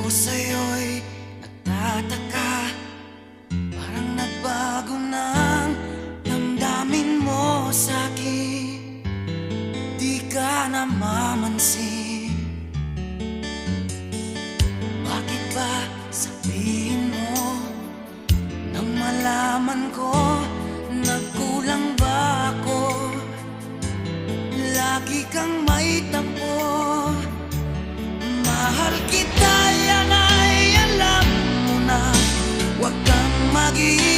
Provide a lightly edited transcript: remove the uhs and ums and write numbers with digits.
Ako sa'yo'y nagtataka, parang nagbago ng damdamin mo sa'kin. Di ka namamansin. Bakit ba sabihin mo nang malaman ko nagkulang ba ako? Lagi kang may tampo. Mahal kita, yan ay alam mo na. Huwag kang mag-iisip